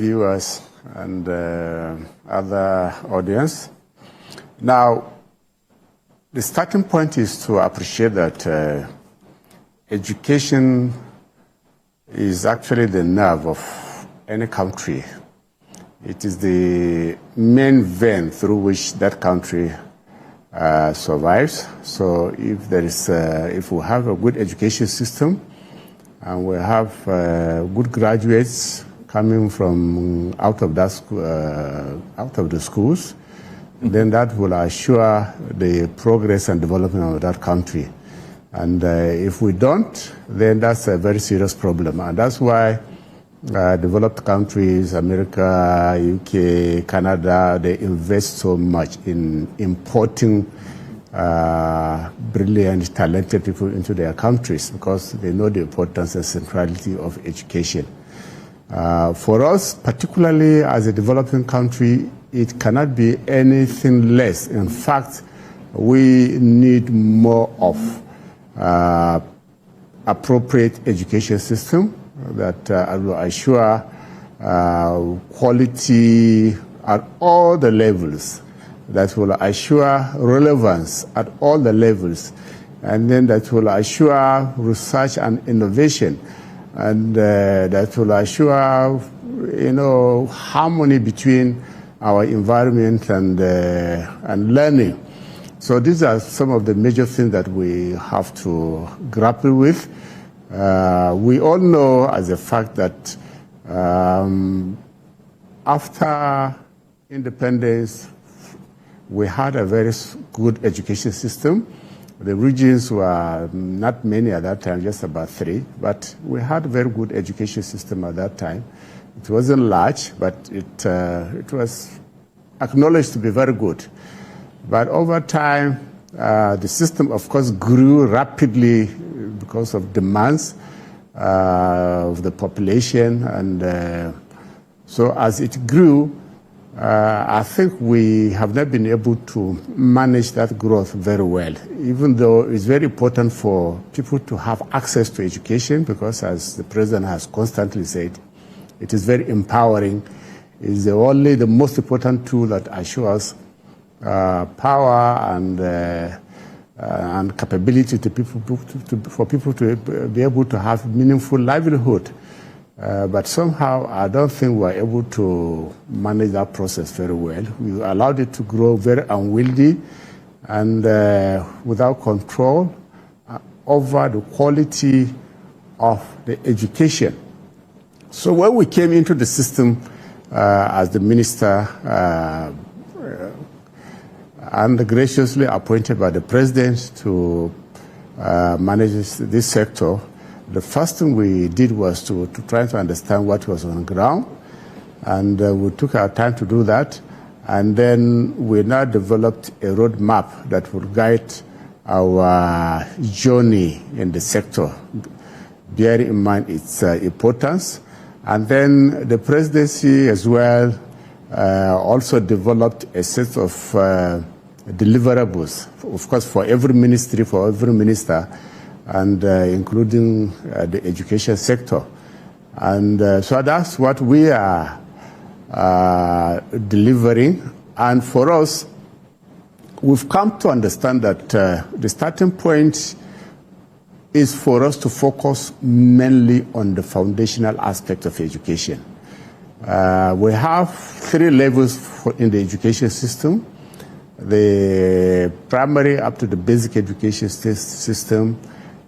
Viewers and other audience. Now, the starting point is to appreciate that education is actually the nerve of any country. It is the main vein through which that country survives. So if we have a good education system and we have good graduates coming from out of the schools, then that will assure the progress and development of that country. And if we don't, then that's a very serious problem. And that's why developed countries, America, UK, Canada, they invest so much in importing brilliant, talented people into their countries because they know the importance and centrality of education. For us, particularly as a developing country, it cannot be anything less. In fact, we need more of appropriate education system that will assure quality at all the levels, that will assure relevance at all the levels, and then that will assure research and innovation, and that will assure, harmony between our environment and learning. So these are some of the major things that we have to grapple with. We all know as a fact that after independence, we had a very good education system. The regions were not many at that time, just about 3, but we had a very good education system at that time. It wasn't large, but it was acknowledged to be very good. But over time, the system, of course, grew rapidly because of demands of the population. And so as it grew, I think we have not been able to manage that growth very well, even though it's very important for people to have access to education because, as the president has constantly said, it is very empowering. It's the most important tool that assures power and capability to people for people to be able to have meaningful livelihood. But somehow, I don't think we're able to manage that process very well. We allowed it to grow very unwieldy and without control over the quality of the education. So when we came into the system as the minister and graciously appointed by the president to manage this sector, the first thing we did was to try to understand what was on the ground, and we took our time to do that. And then we now developed a roadmap that will guide our journey in the sector, bearing in mind its importance. And then the presidency as well also developed a set of deliverables, of course, for every ministry, for every minister, and including the education sector. And so that's what we are delivering. And for us, we've come to understand that the starting point is for us to focus mainly on the foundational aspect of education. We have 3 levels in the education system: the primary up to the basic education system,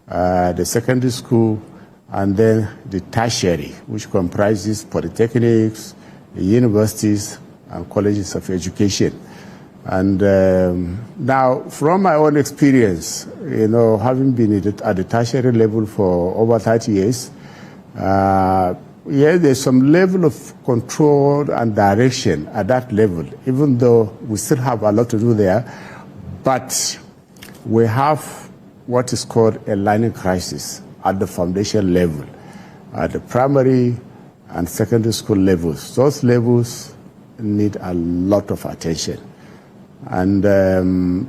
the secondary school, and then the tertiary, which comprises polytechnics, universities, and colleges of education. And now, from my own experience, having been at the tertiary level for over 30 years, there's some level of control and direction at that level, even though we still have a lot to do there. But we have what is called a learning crisis at the foundation level, at the primary and secondary school levels. Those levels need a lot of attention. And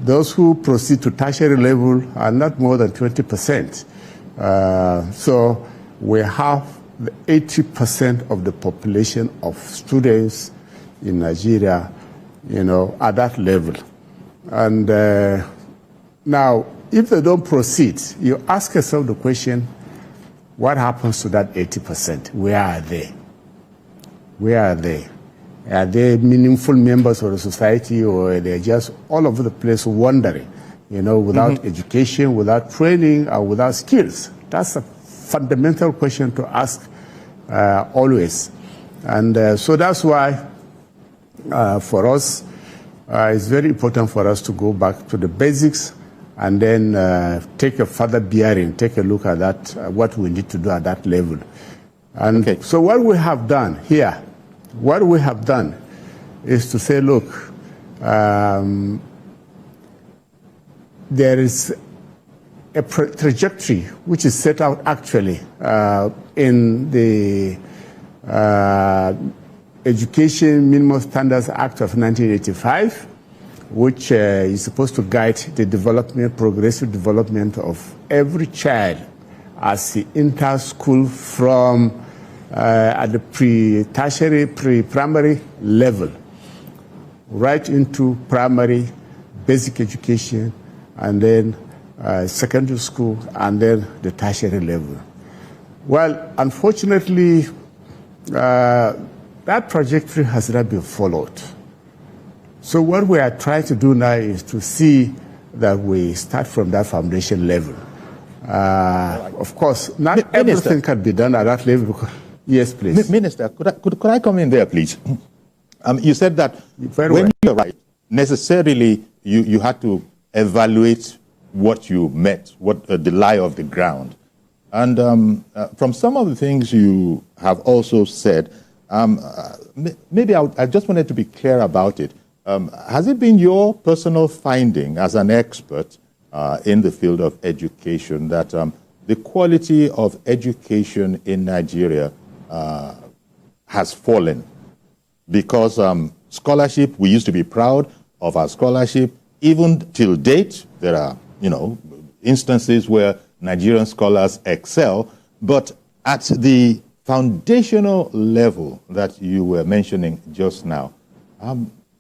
those who proceed to tertiary level are not more than 20%. So we have 80% of the population of students in Nigeria, at that level. And now, if they don't proceed, you ask yourself the question, what happens to that 80%? Where are they? Where are they? Are they meaningful members of the society, or are they just all over the place wandering, without education, without training, or without skills? That's a fundamental question to ask always. And so that's why for us, it's very important for us to go back to the basics and then take a further bearing, take a look at that, what we need to do at that level. And so what we have done here, is to say, look, there is a trajectory which is set out actually in the Education Minimum Standards Act of 1985, which is supposed to guide the development, progressive development of every child as he enters school from at the pre-tertiary, pre-primary level, right into primary, basic education, and then secondary school, and then the tertiary level. Well, unfortunately, that trajectory has not been followed. So what we are trying to do now is to see that we start from that foundation level. Of course, not everything can be done at that level. Yes, please. Minister, could I come in there, please? You said that when you arrived, necessarily you had to evaluate what you met, what the lie of the ground. And from some of the things you have also said, maybe I just wanted to be clear about it. Has it been your personal finding as an expert in the field of education that the quality of education in Nigeria has fallen? Because scholarship, we used to be proud of our scholarship. Even till date, there are, instances where Nigerian scholars excel, but at the foundational level that you were mentioning just now,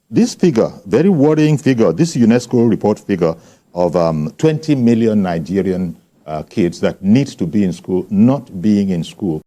this figure, very worrying figure, this UNESCO report figure of 20 million Nigerian kids that need to be in school, not being in school,